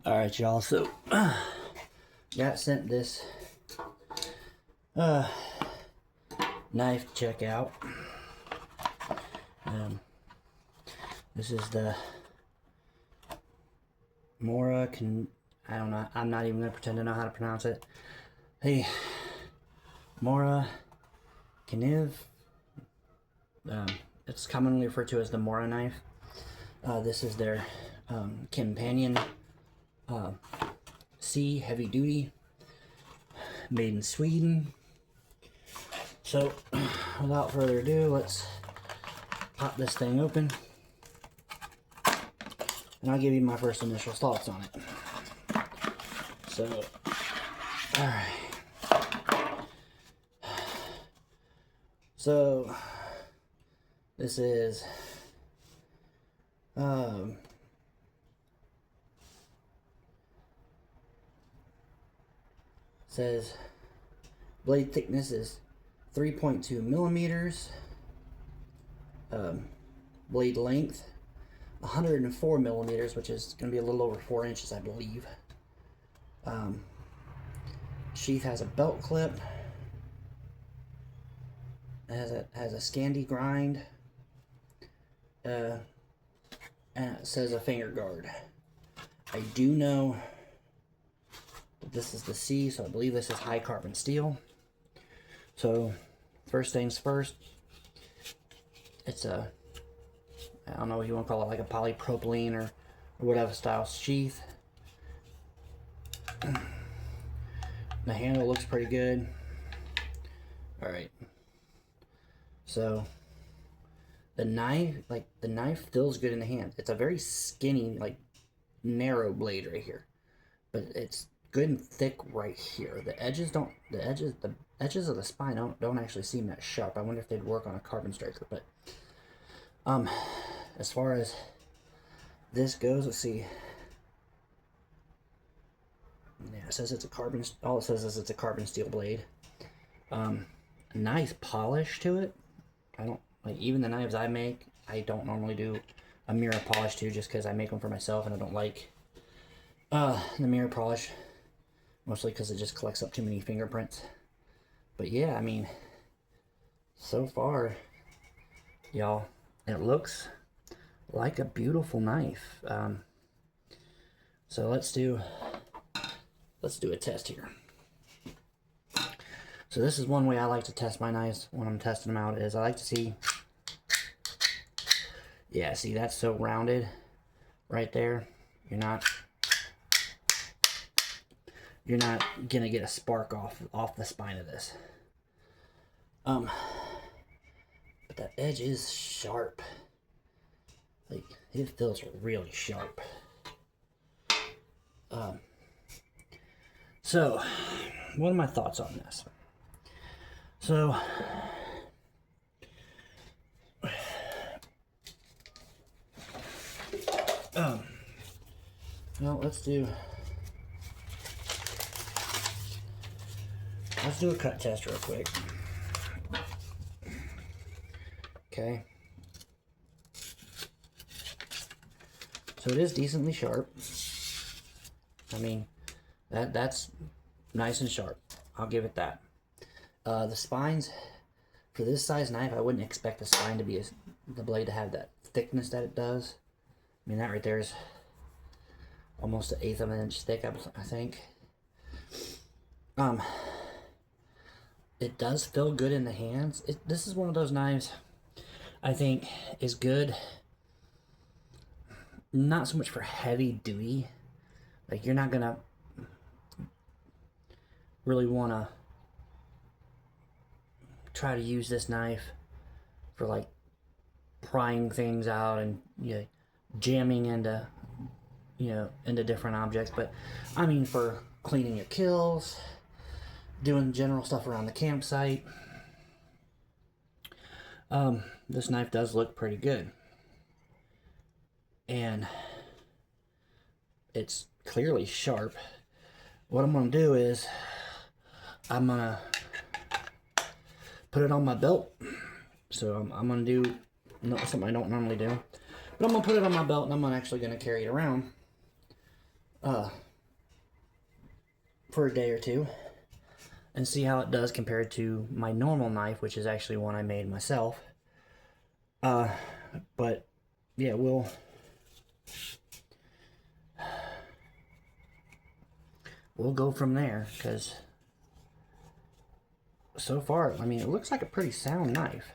Alright, y'all, so got sent this knife to check out. This is the morakniv. I don't know, I'm not even gonna pretend to know how to pronounce it. Hey, morakniv. It's commonly referred to as the Mora knife. This is their companion C heavy duty, made in Sweden. So without further ado, let's pop this thing open and I'll give you my first initial thoughts on it. So, alright. So this is says blade thickness is 3.2 millimeters. Blade length 104 millimeters, which is going to be a little over 4 inches, I believe. Sheath has a belt clip. It has a Scandi grind. And it says a finger guard. I do know that this is the C, so I believe this is high carbon steel. So first things first, it's a, I don't know what you want to call it, like a polypropylene or whatever style sheath. The handle looks pretty good. Alright. So the knife feels good in the hand. It's a very skinny, like narrow blade right here. But it's good and thick right here. The edges of the spine don't actually seem that sharp. I wonder if they'd work on a carbon striker, but as far as this goes, let's see. Yeah, it says it's a carbon, all it says is it's a carbon steel blade. Nice polish to it. I don't like, even the knives I make, I don't normally do a mirror polish to, just because I make them for myself and I don't like the mirror polish, mostly because it just collects up too many fingerprints. But yeah, I mean, so far, y'all, it looks like a beautiful knife. So let's do a test here. So this is one way I like to test my knives when I'm testing them out, is I like to see, yeah, see, that's so rounded right there. You're not gonna get a spark off the spine of this. But that edge is sharp. Like, it feels really sharp. So what are my thoughts on this? So well, let's do a cut test real quick. Okay. So it is decently sharp. I mean, that's nice and sharp. I'll give it that. The spines, for this size knife, I wouldn't expect the spine to be the blade to have that thickness that it does. I mean, that right there is almost 1/8 of an inch thick, I think. It does feel good in the hands. This is one of those knives I think is good, not so much for heavy duty. Like, you're not gonna really want to try to use this knife for like prying things out and, you know, jamming into different objects. But I mean, for cleaning your kills, doing general stuff around the campsite, this knife does look pretty good, and it's clearly sharp. What I'm gonna do is I'm gonna put it on my belt. So I'm gonna do something I don't normally do. But I'm going to put it on my belt, and I'm actually going to carry it around for a day or two and see how it does compared to my normal knife, which is actually one I made myself. But yeah, we'll go from there, because so far, I mean, it looks like a pretty sound knife.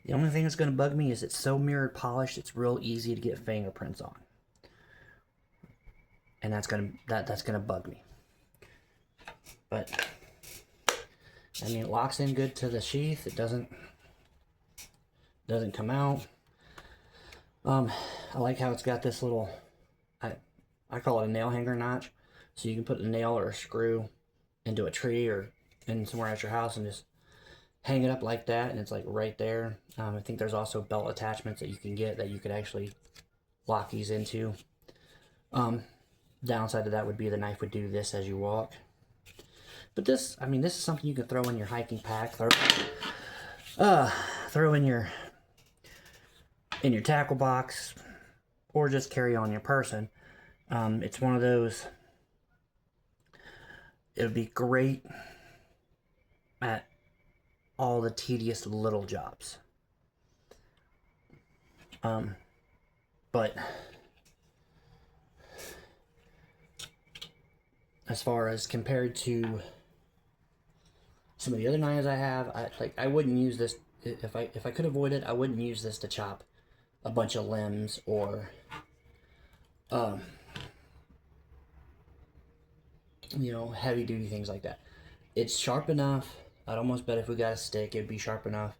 The only thing that's going to bug me is it's so mirrored polished, it's real easy to get fingerprints on. And that's going to bug me. But I mean, it locks in good to the sheath. It doesn't come out. I like how it's got this little, I call it a nail hanger notch. So you can put a nail or a screw into a tree or in somewhere at your house and just hang it up like that, and it's like right there. I think there's also belt attachments that you can get that you could actually lock these into. Downside to that would be the knife would do this as you walk. But this, I mean, this is something you can throw in your hiking pack, throw in your tackle box, or just carry on your person. It's one of those, it would be great at all the tedious little jobs. But as far as compared to some of the other knives I have, I wouldn't use this if I could avoid it. I wouldn't use this to chop a bunch of limbs or you know, heavy duty things like that. It's sharp enough. I'd almost bet if we got a stick, it'd be sharp enough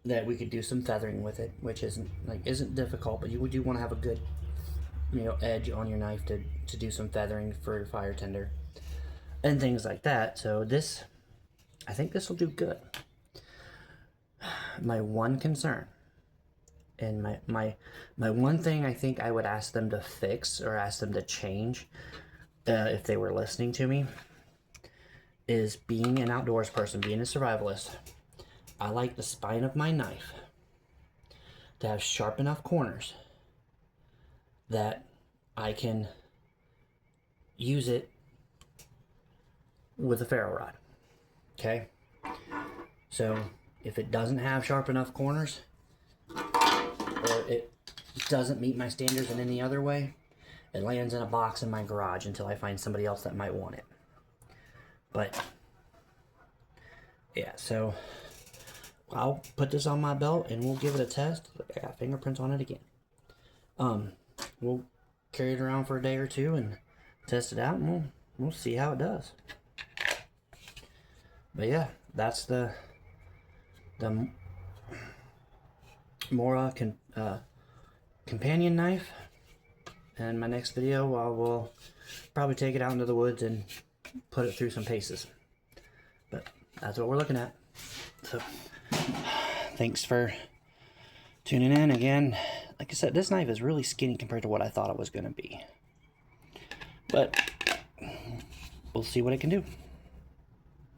that we could do some feathering with it, which isn't difficult, but you do want to have a good, you know, edge on your knife to do some feathering for your fire tender and things like that. So this, I think this will do good. My one concern, and my one thing I think I would ask them to fix or ask them to change, if they were listening to me, is being an outdoors person, being a survivalist. I like the spine of my knife to have sharp enough corners that I can use it with a ferro rod. Okay? So if it doesn't have sharp enough corners, or it doesn't meet my standards in any other way, it lands in a box in my garage until I find somebody else that might want it. But yeah, so I'll put this on my belt and we'll give it a test. Look, I got fingerprints on it again. We'll carry it around for a day or two and test it out, and we'll see how it does. But yeah, that's the Mora companion knife. And my next video, I will probably take it out into the woods and put it through some paces. But that's what we're looking at. So thanks for tuning in again. Like I said, this knife is really skinny compared to what I thought it was going to be. But we'll see what it can do.